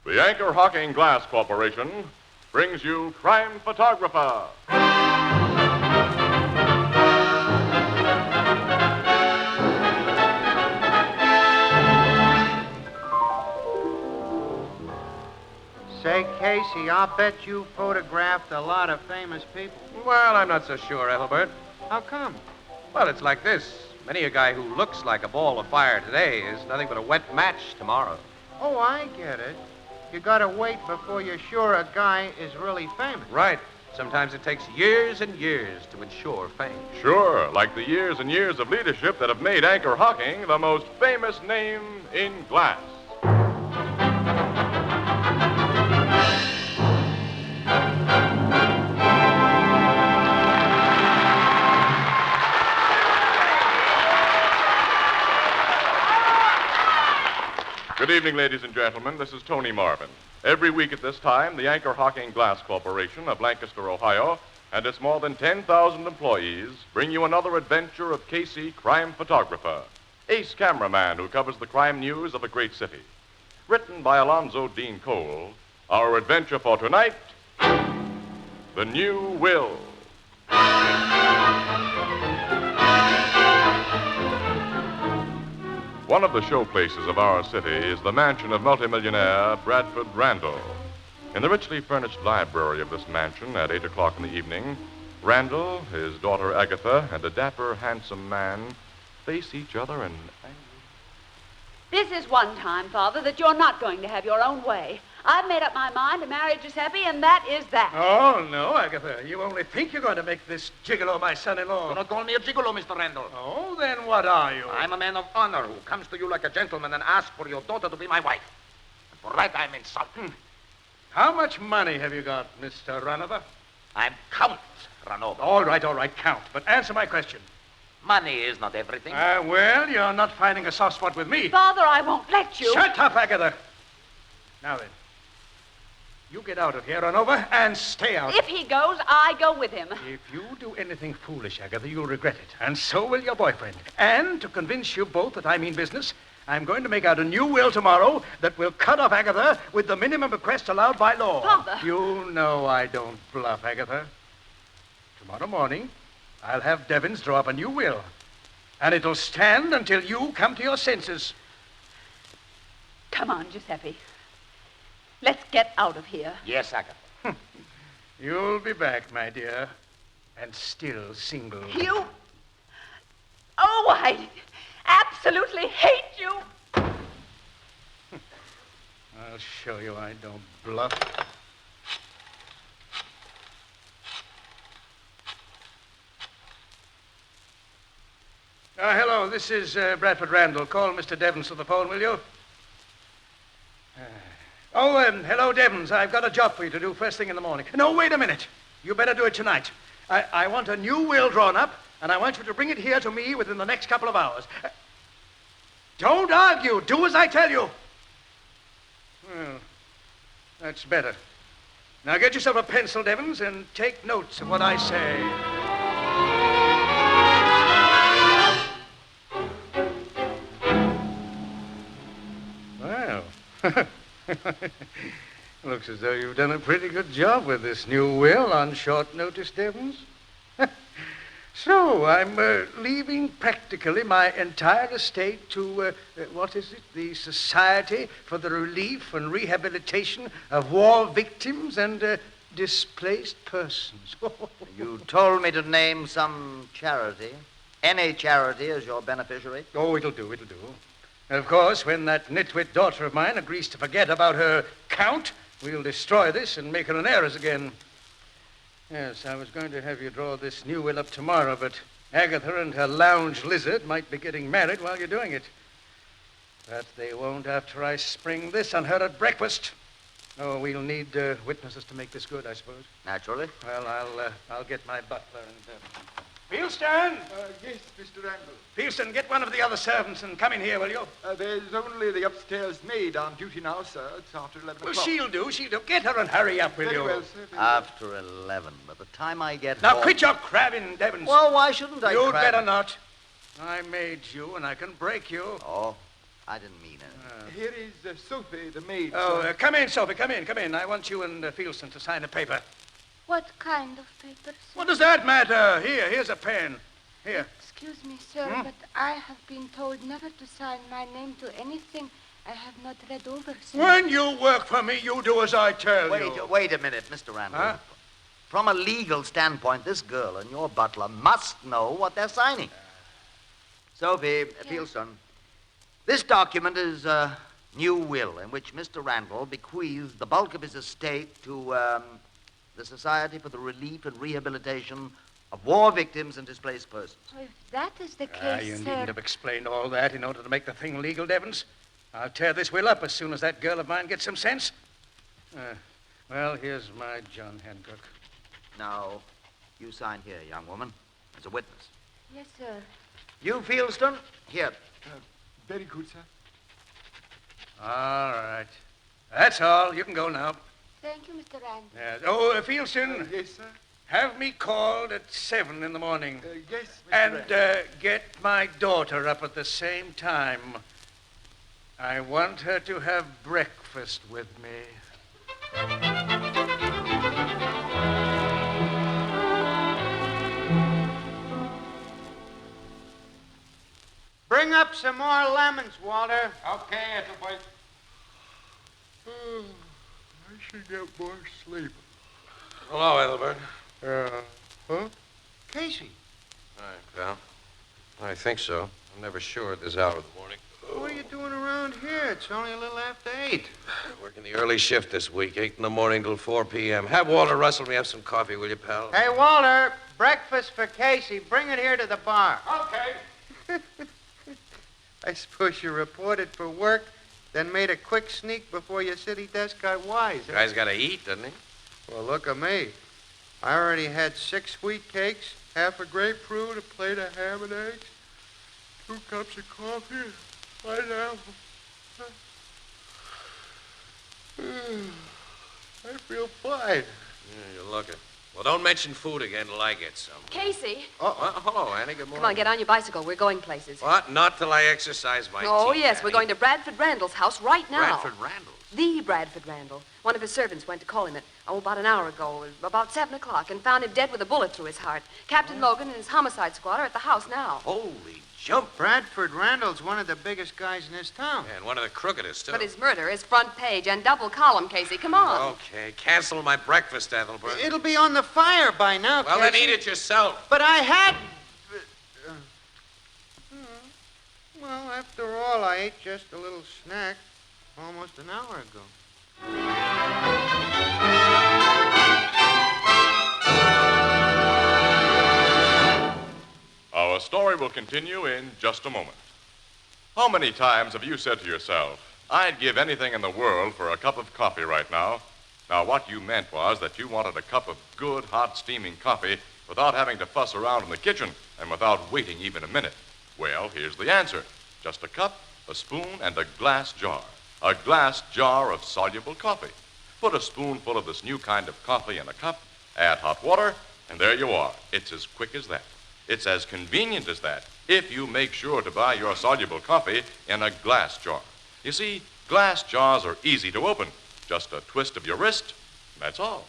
The Anchor Hocking Glass Corporation brings you Crime Photographer. Say, Casey, I'll bet you photographed a lot of famous people. Well, I'm not so sure, Ethelbert. How come? Well, it's like this. Many a guy who looks like a ball of fire today is nothing but a wet match tomorrow. Oh, I get it. You gotta wait before you're sure a guy is really famous. Right. Sometimes it takes years and years to ensure fame. Sure, like the years and years of leadership that have made Anchor Hocking the most famous name in glass. Good evening, ladies and gentlemen. This is Tony Marvin. Every week at this time, the Anchor Hocking Glass Corporation of Lancaster, Ohio, and its more than 10,000 employees bring you another adventure of Casey, crime photographer, ace cameraman who covers the crime news of a great city. Written by Alonzo Dean Cole, our adventure for tonight, The New Will. One of the showplaces of our city is the mansion of multimillionaire Bradford Randall. In the richly furnished library of this mansion at 8 o'clock in the evening, Randall, his daughter Agatha, and a dapper, handsome man face each other in angry... This is one time, Father, that you're not going to have your own way. I've made up my mind to marry Giuseppe, and that is that. Oh, no, Agatha. You only think you're going to make this gigolo my son-in-law. Do not call me a gigolo, Mr. Randall. Oh, then what are you? I'm a man of honor who comes to you like a gentleman and asks for your daughter to be my wife. And for that, I'm insulted. How much money have you got, Mr. Runover? I'm Count Ranover. All right, count. But answer my question. Money is not everything. Well, you're not finding a soft spot with me. Father, I won't let you. Shut up, Agatha. Now then, you get out of here, Runover, and stay out. If he goes, I go with him. If you do anything foolish, Agatha, you'll regret it. And so will your boyfriend. And to convince you both that I mean business, I'm going to make out a new will tomorrow that will cut off Agatha with the minimum bequest allowed by law. Father. You know I don't bluff, Agatha. Tomorrow morning, I'll have Devons draw up a new will. And it'll stand until you come to your senses. Come on, Giuseppe. Let's get out of here. Yes, Agatha. You'll be back, my dear, and still single. You? Oh, I absolutely hate you. I'll show you I don't bluff. Hello, this is Bradford Randall. Call Mr. Devons to the phone, will you? Hello, Devons. I've got a job for you to do first thing in the morning. No, wait a minute. You better do it tonight. I want a new will drawn up, and I want you to bring it here to me within the next couple of hours. Don't argue. Do as I tell you. Well, that's better. Now get yourself a pencil, Devons, and take notes of what I say. Well, looks as though you've done a pretty good job with this new will on short notice, Devons. So, I'm leaving practically my entire estate to, the Society for the Relief and Rehabilitation of War Victims and Displaced Persons. You told me to name some charity. Any charity as your beneficiary? Oh, it'll do. And of course, when that nitwit daughter of mine agrees to forget about her count, we'll destroy this and make her an heiress again. Yes, I was going to have you draw this new will up tomorrow, but Agatha and her lounge lizard might be getting married while you're doing it. But they won't after I spring this on her at breakfast. Oh, we'll need witnesses to make this good, I suppose. Naturally. Well, I'll get my butler and... Fieldston! Yes, Mr. Randall. Fieldston, get one of the other servants and come in here, will you? There's only the upstairs maid on duty now, sir. It's after 11 o'clock. Well, she'll do. Get her and hurry up, will Very you? well, sir. Very After 11. By the time I get Now, home... quit your crabbing, Devons. Well, why shouldn't I You'd crab? better not. I made you, and I can break you. Oh? I didn't mean it. Here is Sophie, the maid. Oh, sir. come in, Sophie, come in. I want you and Fieldston to sign a paper. What kind of paper, sir? What does that matter? Here's a pen. Here. Excuse me, sir, but I have been told never to sign my name to anything I have not read over, sir. When you work for me, you do as I tell you. Wait a minute, Mr. Randall. Huh? From a legal standpoint, this girl and your butler must know what they're signing. Sophie, Fieldston, this document is a new will in which Mr. Randall bequeaths the bulk of his estate to the Society for the Relief and Rehabilitation of War Victims and Displaced Persons. Oh, if that is the case, You sir... needn't have explained all that in order to make the thing legal, Devons. I'll tear this will up as soon as that girl of mine gets some sense. Well, here's my John Hancock. Now, you sign here, young woman, as a witness. Yes, sir. You, Fieldston, here. Very good, sir. All right. That's all. You can go now. Thank you, Mr. Randall. Fieldston, Yes, sir. have me called at 7 in the morning. Yes, Mr. And Randall. get my daughter up at the same time. I want her to have breakfast with me. Bring up some more lemons, Walter. Okay, Ethelbert. I should get more sleep. Hello, Ethelbert. Huh? Casey, Hi, pal. I think so. I'm never sure at this hour of the morning. what are you doing around here? It's only a little after 8. Working the early shift this week, 8 in the morning till 4 p.m. Have Walter Russell me have some coffee, will you, pal? Hey, Walter, breakfast for Casey. Bring it here to the bar. Okay. I suppose you reported for work, then made a quick sneak before your city desk got wise. Huh? Guy's got to eat, doesn't he? Well, look at me. I already had 6 wheat cakes, half a grapefruit, a plate of ham and eggs, 2 cups of coffee, pineapple. I feel fine. Yeah, you're looking. Well, don't mention food again till I get some. Casey, Hello, Annie. Good morning. come on, get on your bicycle. We're going places. What? Not till I exercise my Oh, teeth, yes, Annie. we're going to Bradford Randall's house right now. Bradford Randall. The Bradford Randall. One of his servants went to call him about an hour ago, about 7 o'clock, and found him dead with a bullet through his heart. Captain Logan and his homicide squad are at the house now. Holy jump. Bradford Randall's one of the biggest guys in this town. And one of the crookedest, too. But his murder is front page and double column, Casey. Come on. Okay, cancel my breakfast, Ethelbert. It'll be on the fire by now, Well, then Casey. eat it yourself. But I had... Well, after all, I ate just a little snack almost an hour ago. Our story will continue in just a moment. How many times have you said to yourself, I'd give anything in the world for a cup of coffee right now? Now, what you meant was that you wanted a cup of good, hot, steaming coffee without having to fuss around in the kitchen and without waiting even a minute. Well, here's the answer. Just a cup, a spoon, and a glass jar. A glass jar of soluble coffee. Put a spoonful of this new kind of coffee in a cup, add hot water, and there you are. It's as quick as that. It's as convenient as that if you make sure to buy your soluble coffee in a glass jar. You see, glass jars are easy to open. Just a twist of your wrist, that's all.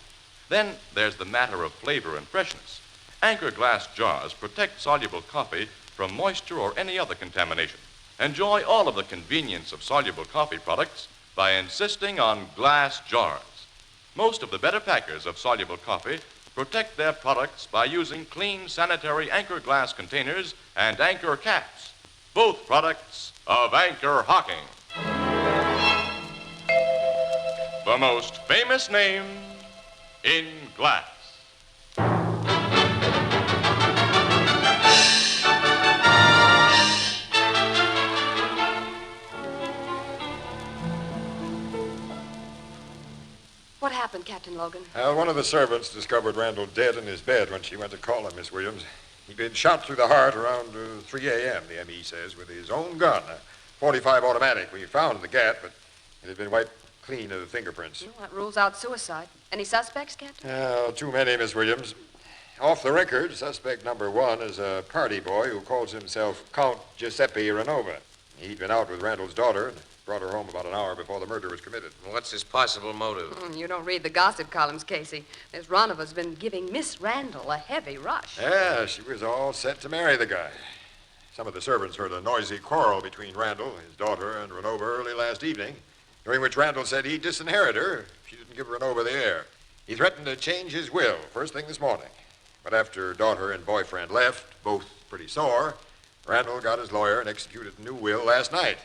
Then there's the matter of flavor and freshness. Anchor glass jars protect soluble coffee from moisture or any other contamination. Enjoy all of the convenience of soluble coffee products by insisting on glass jars. Most of the better packers of soluble coffee protect their products by using clean, sanitary Anchor glass containers and Anchor caps. Both products of Anchor Hocking. The most famous name in glass. What happened, Captain Logan? One of the servants discovered Randall dead in his bed when she went to call him, Miss Williams. He'd been shot through the heart around 3 a.m., the M.E. says, with his own gun, a .45 automatic. We found the gat, but it had been wiped clean of the fingerprints. Well, that rules out suicide. Any suspects, Captain? Too many, Miss Williams. Off the record, suspect number 1 is a party boy who calls himself Count Giuseppe Renova. He'd been out with Randall's daughter and brought her home about an hour before the murder was committed. What's his possible motive? You don't read the gossip columns, Casey. Miss Ronova's been giving Miss Randall a heavy rush. Yeah, she was all set to marry the guy. Some of the servants heard a noisy quarrel between Randall, his daughter, and Renova early last evening, during which Randall said he'd disinherit her if she didn't give Renova the heir. He threatened to change his will first thing this morning. But after daughter and boyfriend left, both pretty sore, Randall got his lawyer and executed a new will last night.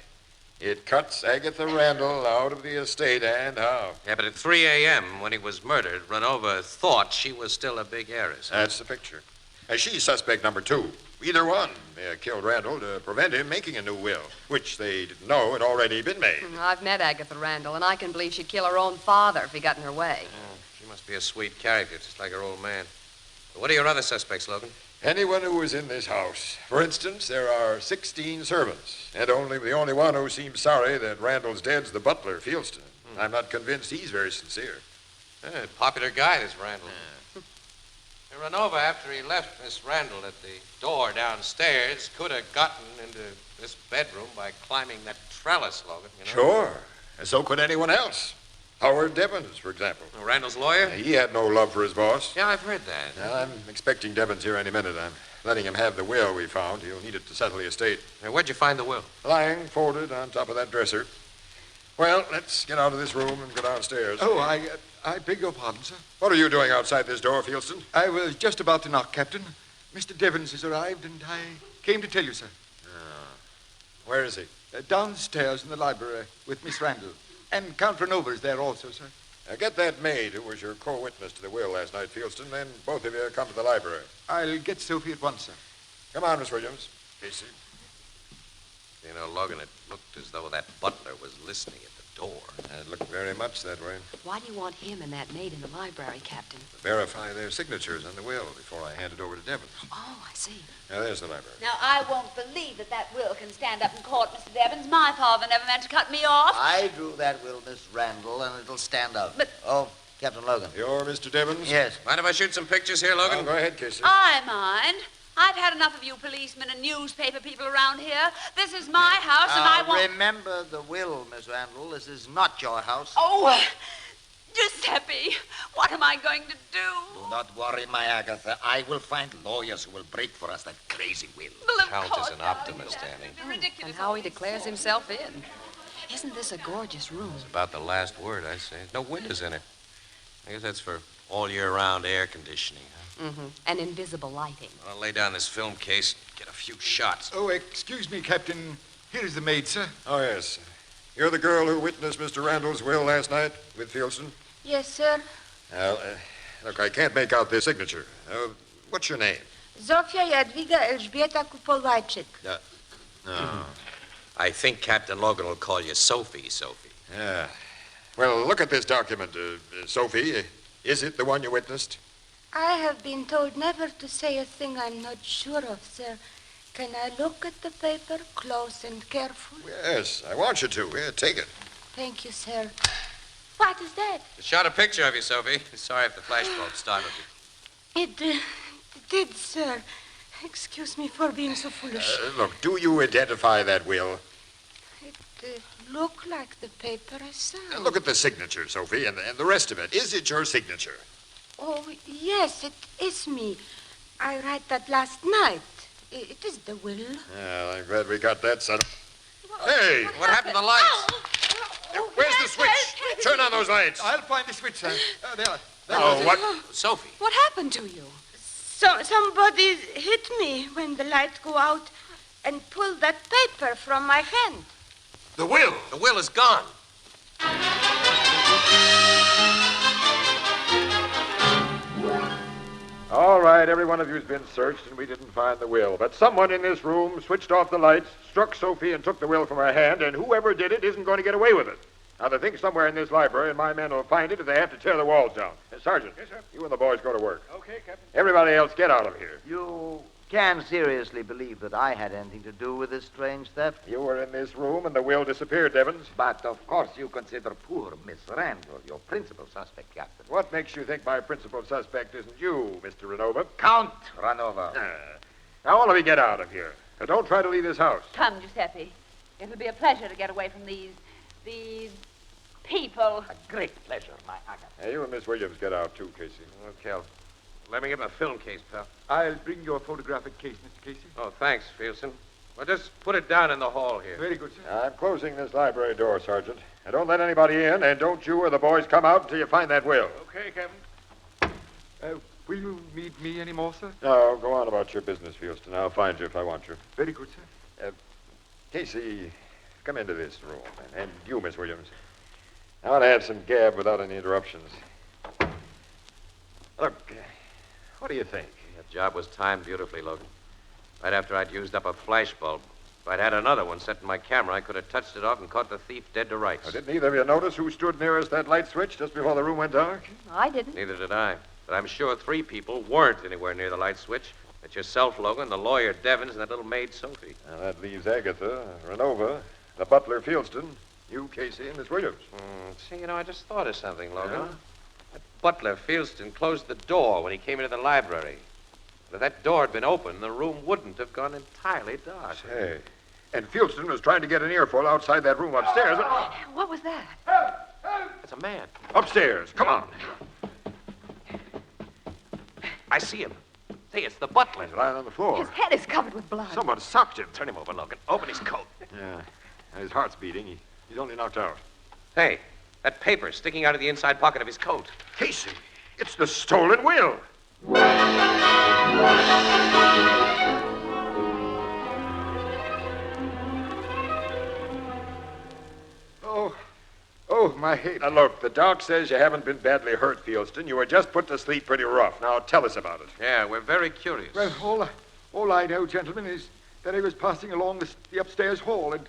It cuts Agatha Randall out of the estate, and how? Yeah, but at 3 a.m., when he was murdered, Renova thought she was still a big heiress. That's the picture. She's suspect number 2. Either one. They killed Randall to prevent him making a new will, which they didn't know had already been made. I've met Agatha Randall, and I can believe she'd kill her own father if he got in her way. She must be a sweet character, just like her old man. But what are your other suspects, Logan? Anyone who was in this house. For instance, there are 16 servants, and the only one who seems sorry that Randall's dead's the butler, Fieldston. I'm not convinced he's very sincere. Popular guy, this Randall. Renova, after he left Miss Randall at the door downstairs, could have gotten into this bedroom by climbing that trellis, Logan, you know? Sure. And so could anyone else. Howard Devens, for example. Randall's lawyer? He had no love for his boss. Yeah, I've heard that. Now, I'm expecting Devens here any minute. I'm letting him have the will we found. He'll need it to settle the estate. Where'd you find the will? Lying folded on top of that dresser. Well, let's get out of this room and go downstairs. Oh, I beg your pardon, sir. What are you doing outside this door, Fieldston? I was just about to knock, Captain. Mr. Devens has arrived, and I came to tell you, sir. Where is he? Downstairs in the library with Miss Randall. And Count Renova is there also, sir. Get that maid who was your co-witness to the will last night, Fieldston, then both of you come to the library. I'll get Sophie at once, sir. Come on, Miss Williams. Casey. You know, Logan, it looked as though that butler was listening at the door. It looked very much that way. Why do you want him and that maid in the library, Captain? To verify their signatures on the will before I hand it over to Devens. Oh, I see. Now, there's the library. Now, I won't believe that will can stand up in court, Mr. Devens. My father never meant to cut me off. I drew that will, Miss Randall, and it'll stand up. But... Oh, Captain Logan. You're Mr. Devens? Yes. Mind if I shoot some pictures here, Logan? Oh, go ahead, Casey. I mind. I've had enough of you policemen and newspaper people around here. This is my house, and I won't... Remember the will, Miss Randall. This is not your house. Oh, Giuseppe, what am I going to do? Do not worry, my Agatha. I will find lawyers who will break for us that crazy will. Well, of Count course, is an optimist, Annie. Ridiculous. And how he declares himself in. Isn't this a gorgeous room? It's about the last word, I say. No windows in it. I guess that's for all year-round air conditioning, huh? Mm-hmm. And invisible lighting. I'll lay down this film case, get a few shots. Oh, excuse me, Captain. Here is the maid, sir. Oh, yes. You're the girl who witnessed Mr. Randall's will last night with Fieldston? Yes, sir. Well, look, I can't make out this signature. What's your name? Zofia Jadwiga Elżbieta Kupolwajczyk. No. I think Captain Logan will call you Sophie. Yeah. Well, look at this document, Sophie. Is it the one you witnessed? I have been told never to say a thing I'm not sure of, sir. Can I look at the paper close and careful? Yes, I want you to. Here, take it. Thank you, sir. What is that? I shot a picture of you, Sophie. Sorry if the flashbulb startled you. It did, sir. Excuse me for being so foolish. Look, do you identify that will? It looked like the paper I signed. Look at the signature, Sophie, and the rest of it. Is it your signature? Oh, yes, it is me. I write that last night. It is the will. Well, I'm glad we got that settled. Hey! What happened to the lights? Where's the switch? Turn on those lights. I'll find the switch, sir. There. Oh, what? Sophie. What happened to you? Somebody hit me when the light go out and pulled that paper from my hand. The will. The will is gone. All right, every one of you's been searched, and we didn't find the will. But someone in this room switched off the lights, struck Sophie, and took the will from her hand, and whoever did it isn't going to get away with it. Now, the thing's somewhere in this library, and my men will find it if they have to tear the walls down. Sergeant. Yes, sir. You and the boys go to work. Okay, Captain. Everybody else, get out of here. You can seriously believe that I had anything to do with this strange theft? You were in this room, and the will disappeared, Devens. But, of course, you consider poor Miss Randall your principal suspect, Captain. What makes you think my principal suspect isn't you, Mr. Renova? Count Renova. Now, all of you get out of here. Now, don't try to leave this house. Come, Giuseppe. It'll be a pleasure to get away from these people. A great pleasure, my Agatha. Hey, you and Miss Williams get out, too, Casey. Okay. Let me get my film case, pal. I'll bring your photographic case, Mr. Casey. Oh, thanks, Fieldston. Well, just put it down in the hall here. Very good, sir. I'm closing this library door, Sergeant. And don't let anybody in, and don't you or the boys come out until you find that will. Okay, Captain. Will you need me any more, sir? No, go on about your business, Fieldston. I'll find you if I want you. Very good, sir. Casey, come into this room. And you, Miss Williams. I want to have some gab without any interruptions. Look, what do you think? That job was timed beautifully, Logan. Right after I'd used up a flash bulb. If I'd had another one set in my camera, I could have touched it off and caught the thief dead to rights. Now, didn't either of you notice who stood nearest that light switch just before the room went dark? I didn't. Neither did I. But I'm sure 3 people weren't anywhere near the light switch. It's yourself, Logan, the lawyer, Devins, and that little maid, Sophie. Now, that leaves Agatha, Renova, the butler, Fieldston, you, Casey, and Miss Williams. See, I just thought of something, Logan. Yeah? That butler, Fieldston, closed the door when he came into the library. But if that door had been open, the room wouldn't have gone entirely dark. Hey, and Fieldston was trying to get an earful outside that room upstairs. What was that? It's a man. Upstairs, come on. I see him. Say, it's the butler. He's lying on the floor. His head is covered with blood. Someone socked him. Turn him over, Logan. Open his coat. Yeah, and his heart's beating. He's only knocked out. Hey, that paper sticking out of the inside pocket of his coat. Casey, it's the stolen will. Oh, my head. Now, look, the doc says you haven't been badly hurt, Fieldston. You were just put to sleep pretty rough. Now, tell us about it. Yeah, we're very curious. Well, all I know, gentlemen, is that I was passing along the upstairs hall, and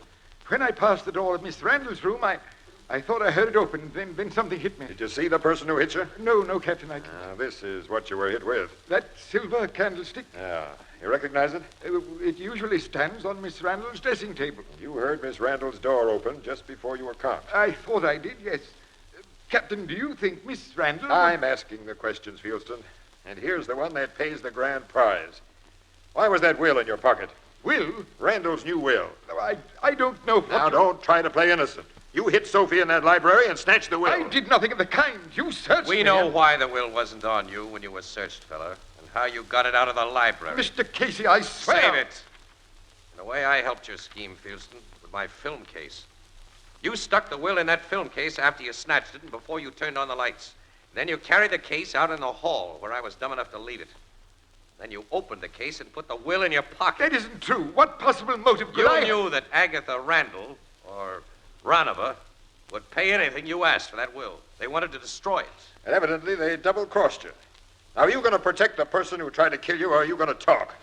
when I passed the door of Miss Randall's room, I thought I heard it open, then something hit me. Did you see the person who hit you? No, Captain. This is what you were hit with. That silver candlestick. Yeah. You recognize it? It usually stands on Miss Randall's dressing table. You heard Miss Randall's door open just before you were caught. I thought I did, yes. Captain, do you think Miss Randall... I'm asking the questions, Fieldston. And here's the one that pays the grand prize. Why was that will in your pocket? Will? Randall's new will. No, I don't know what... Now, don't try to play innocent. You hit Sophie in that library and snatched the will. I did nothing of the kind. You searched me. We know why the will wasn't on you when you were searched, fella, and how you got it out of the library. Mr. Casey, I swear... Save it. The way I helped your scheme, Fieldston, with my film case. You stuck the will in that film case after you snatched it and before you turned on the lights. Then you carried the case out in the hall where I was dumb enough to leave it. Then you opened the case and put the will in your pocket. That isn't true. What possible motive could I... You knew that Agatha Randall, or Ranova, would pay anything you asked for that will. They wanted to destroy it. And evidently, they double-crossed you. Now, are you going to protect the person who tried to kill you, or are you going to talk?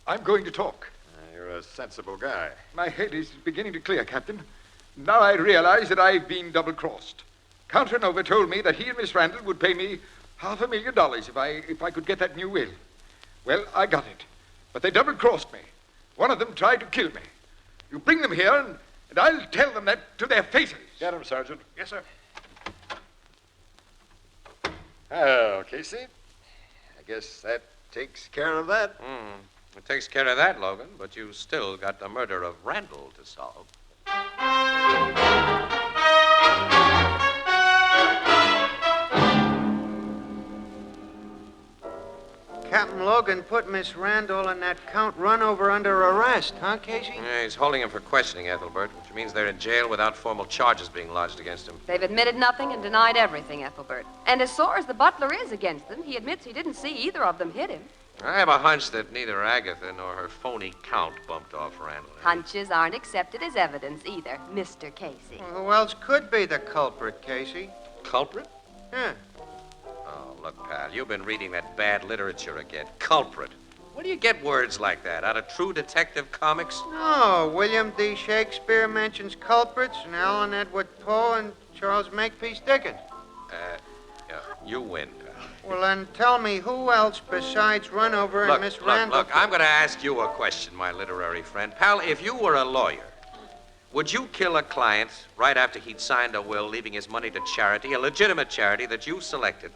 I'm going to talk. You're a sensible guy. My head is beginning to clear, Captain. Now I realize that I've been double-crossed. Count Renova told me that he and Miss Randall would pay me $500,000 if I could get that new will. Well, I got it. But they double-crossed me. One of them tried to kill me. You bring them here, and I'll tell them that to their faces. Get him, Sergeant. Yes, sir. Well, Casey, I guess that takes care of that. It takes care of that, Logan, but you still got the murder of Randall to solve. Captain Logan put Miss Randall and that Count Runover under arrest, huh, Casey? Yeah, he's holding him for questioning, Ethelbert, which means they're in jail without formal charges being lodged against him. They've admitted nothing and denied everything, Ethelbert. And as sore as the butler is against them, he admits he didn't see either of them hit him. I have a hunch that neither Agatha nor her phony Count bumped off Randall. Hunches aren't accepted as evidence either, Mr. Casey. Well, who else could be the culprit, Casey? Culprit? Yeah. Oh, look, pal, you've been reading that bad literature again. Culprit. Where do you get words like that? Out of True Detective comics? No, William D. Shakespeare mentions culprits, and Allen Edward Poe and Charles Makepeace Dickens. Yeah, you win, pal. Well, then tell me who else besides Runover and Miss Randall... Look, I'm going to ask you a question, my literary friend. Pal, if you were a lawyer, would you kill a client right after he'd signed a will leaving his money to charity, a legitimate charity that you selected,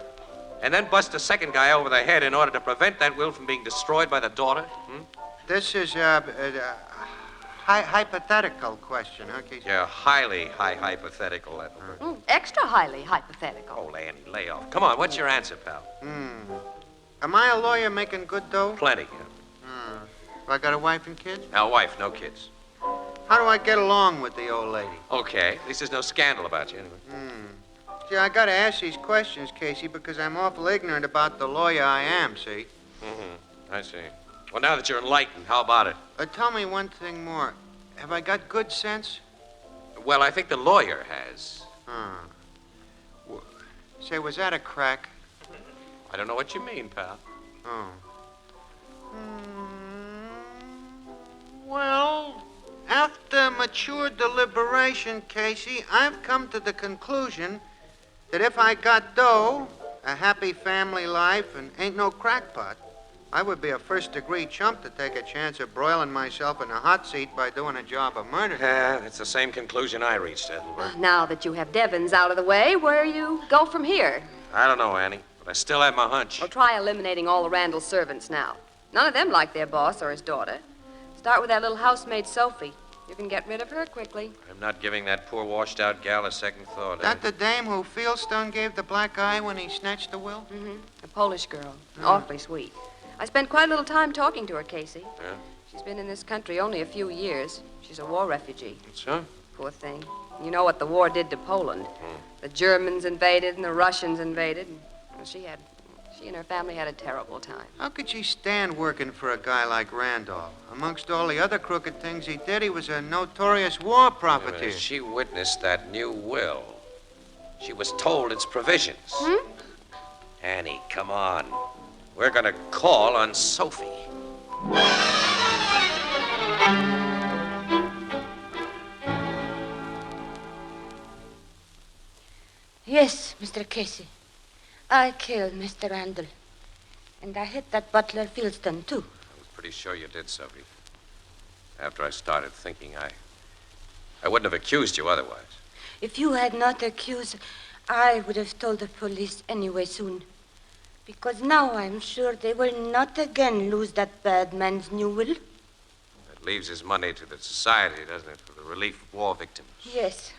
and then bust a second guy over the head in order to prevent that will from being destroyed by the daughter? This is, hypothetical question, huh, Casey? Yeah, highly high hypothetical, Ethelbert. Extra highly hypothetical. Oh, Andy, lay off. Come on, what's your answer, pal? Am I a lawyer making good dough? Plenty. Yeah. Have I got a wife and kids? Now, wife, no kids. How do I get along with the old lady? Okay, at least there's no scandal about you anyway. See, I gotta ask these questions, Casey, because I'm awful ignorant about the lawyer I am, see? I see. Well, now that you're enlightened, how about it? Tell me one thing more. Have I got good sense? Well, I think the lawyer has. Say, was that a crack? I don't know what you mean, pal. Oh. Well, after mature deliberation, Casey, I've come to the conclusion that if I got dough, a happy family life, and ain't no crackpot, I would be a first-degree chump to take a chance of broiling myself in a hot seat by doing a job of murder. Yeah, that's the same conclusion I reached, Ethelbert. Now that you have Devons out of the way, where you go from here? I don't know, Annie, but I still have my hunch. Well, try eliminating all the Randall servants now. None of them like their boss or his daughter. Start with that little housemaid, Sophie. You can get rid of her quickly. I'm not giving that poor washed-out gal a second thought. That the dame who Fieldstone gave the black eye when he snatched the will? A Polish girl. Awfully sweet. I spent quite a little time talking to her, Casey. Yeah? She's been in this country only a few years. She's a war refugee. So? Poor thing. You know what the war did to Poland. The Germans invaded and the Russians invaded. And she and her family had a terrible time. How could she stand working for a guy like Randolph? Amongst all the other crooked things he did, he was a notorious war profiteer. She witnessed that new will. She was told its provisions. Annie, come on. We're going to call on Sophie. Yes, Mr. Casey. I killed Mr. Randall. And I hit that butler Fieldstone, too. I was pretty sure you did, Sophie. After I started thinking, I wouldn't have accused you otherwise. If you had not accused, I would have told the police anyway soon. Because now I'm sure they will not again lose that bad man's new will. That leaves his money to the society, doesn't it, for the relief of war victims? Yes.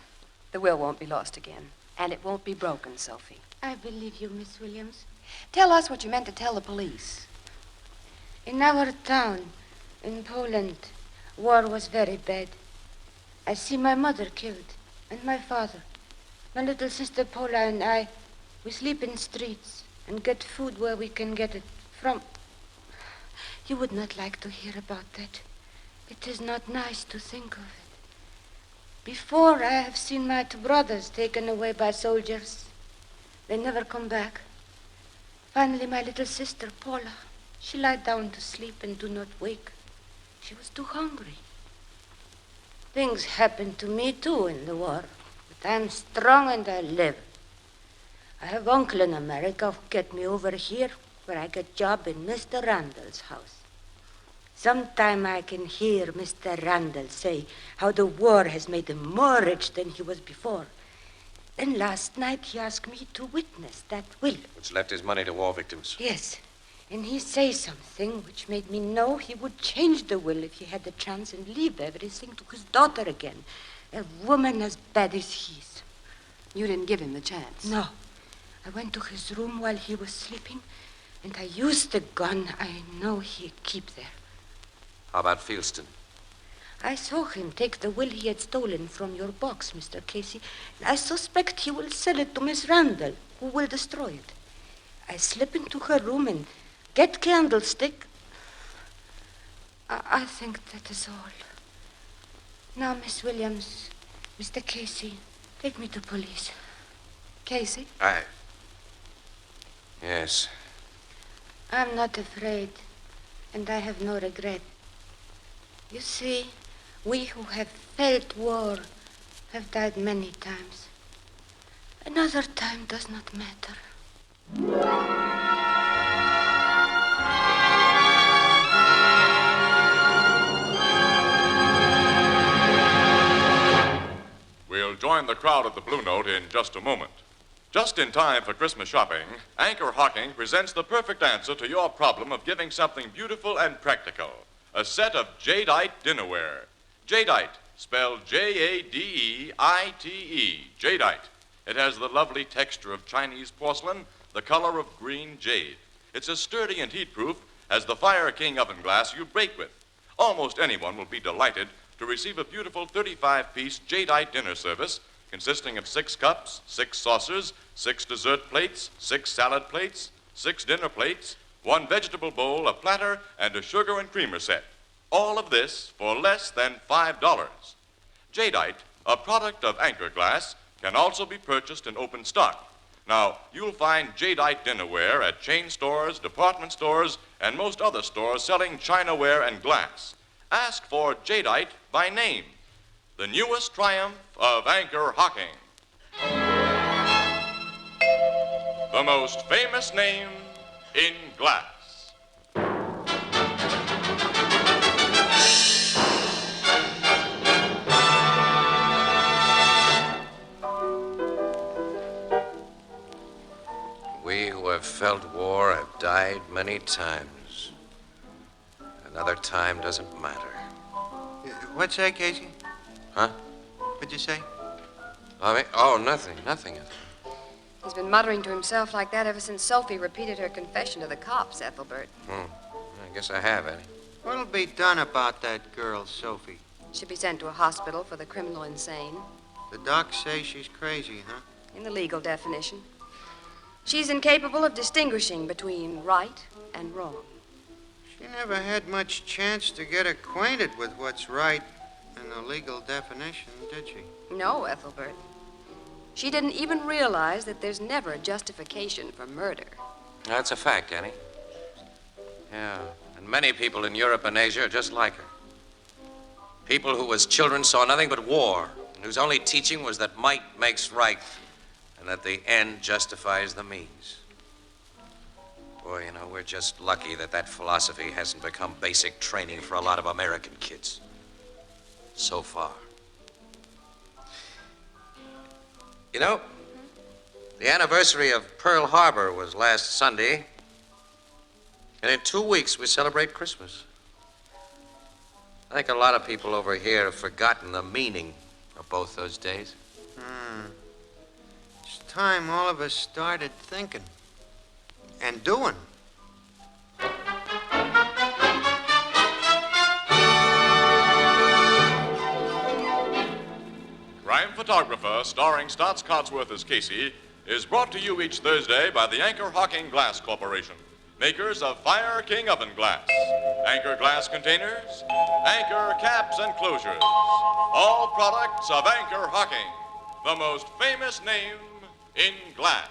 The will won't be lost again. And it won't be broken, Sophie. I believe you, Miss Williams. Tell us what you meant to tell the police. In our town, in Poland, war was very bad. I see my mother killed, and my father. My little sister Paula and I, we sleep in streets and get food where we can get it from. You would not like to hear about that. It is not nice to think of it. Before, I have seen my two brothers taken away by soldiers. They never come back. Finally, my little sister, Paula, she lied down to sleep and do not wake. She was too hungry. Things happened to me, too, in the war. But I'm strong and I live. I have uncle in America who get me over here where I get job in Mr. Randall's house. Sometime I can hear Mr. Randall say how the war has made him more rich than he was before. Then last night he asked me to witness that will. Which left his money to war victims. Yes, and he say something which made me know he would change the will if he had the chance and leave everything to his daughter again. A woman as bad as he is. You didn't give him the chance. No. I went to his room while he was sleeping, and I used the gun I know he keep there. How about Fieldstone? I saw him take the will he had stolen from your box, Mr. Casey, and I suspect he will sell it to Miss Randall, who will destroy it. I slip into her room and get candlestick. I think that is all. Now, Miss Williams, Mr. Casey, take me to police. Casey? Yes. I'm not afraid, and I have no regret. You see, we who have felt war have died many times. Another time does not matter. We'll join the crowd at the Blue Note in just a moment. Just in time for Christmas shopping, Anchor Hocking presents the perfect answer to your problem of giving something beautiful and practical. A set of jadeite dinnerware. Jadeite, spelled Jadeite, Jadeite. It has the lovely texture of Chinese porcelain, the color of green jade. It's as sturdy and heat-proof as the Fire King oven glass you bake with. Almost anyone will be delighted to receive a beautiful 35-piece Jadeite dinner service consisting of 6 cups, 6 saucers, 6 dessert plates, 6 salad plates, 6 dinner plates, 1 vegetable bowl, a platter, and a sugar and creamer set. All of this for less than $5. Jadeite, a product of Anchor Glass, can also be purchased in open stock. Now, you'll find Jadeite dinnerware at chain stores, department stores, and most other stores selling chinaware and glass. Ask for Jadeite by name, the newest triumph of Anchor Hocking. The most famous name in glass. We who have felt war have died many times. Another time doesn't matter. What's that, Casey? Huh? What'd you say? Nothing. He's been muttering to himself like that ever since Sophie repeated her confession to the cops, Ethelbert. I guess I have, Annie. What'll be done about that girl, Sophie? Should be sent to a hospital for the criminal insane. The docs say she's crazy, huh? In the legal definition. She's incapable of distinguishing between right and wrong. She never had much chance to get acquainted with what's right in the legal definition, did she? No, Ethelbert. She didn't even realize that there's never a justification for murder. That's a fact, Annie. Yeah, and many people in Europe and Asia are just like her. People who as children saw nothing but war, and whose only teaching was that might makes right, and that the end justifies the means. Boy, we're just lucky that philosophy hasn't become basic training for a lot of American kids. So far. The anniversary of Pearl Harbor was last Sunday, and in 2 weeks we celebrate Christmas. I think a lot of people over here have forgotten the meaning of both those days. It's time all of us started thinking and doing. Crime Photographer, starring Stotts Cotsworth as Casey, is brought to you each Thursday by the Anchor Hocking Glass Corporation, makers of Fire King oven glass, Anchor glass containers, Anchor caps and closures. All products of Anchor Hocking, the most famous name in glass.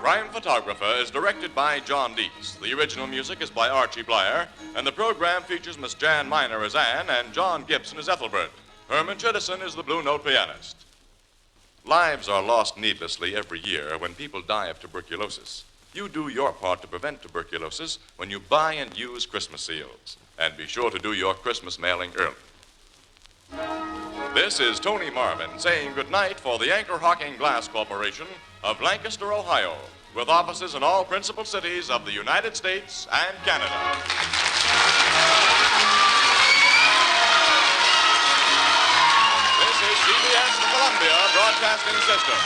Crime Photographer is directed by John Deese. The original music is by Archie Blyer, and the program features Miss Jan Miner as Anne and John Gibson as Ethelbert. Herman Chittison is the Blue Note pianist. Lives are lost needlessly every year when people die of tuberculosis. You do your part to prevent tuberculosis when you buy and use Christmas seals. And be sure to do your Christmas mailing early. This is Tony Marvin saying goodnight for the Anchor Hocking Glass Corporation of Lancaster, Ohio, with offices in all principal cities of the United States and Canada. This is CBS, the Columbia Broadcasting System.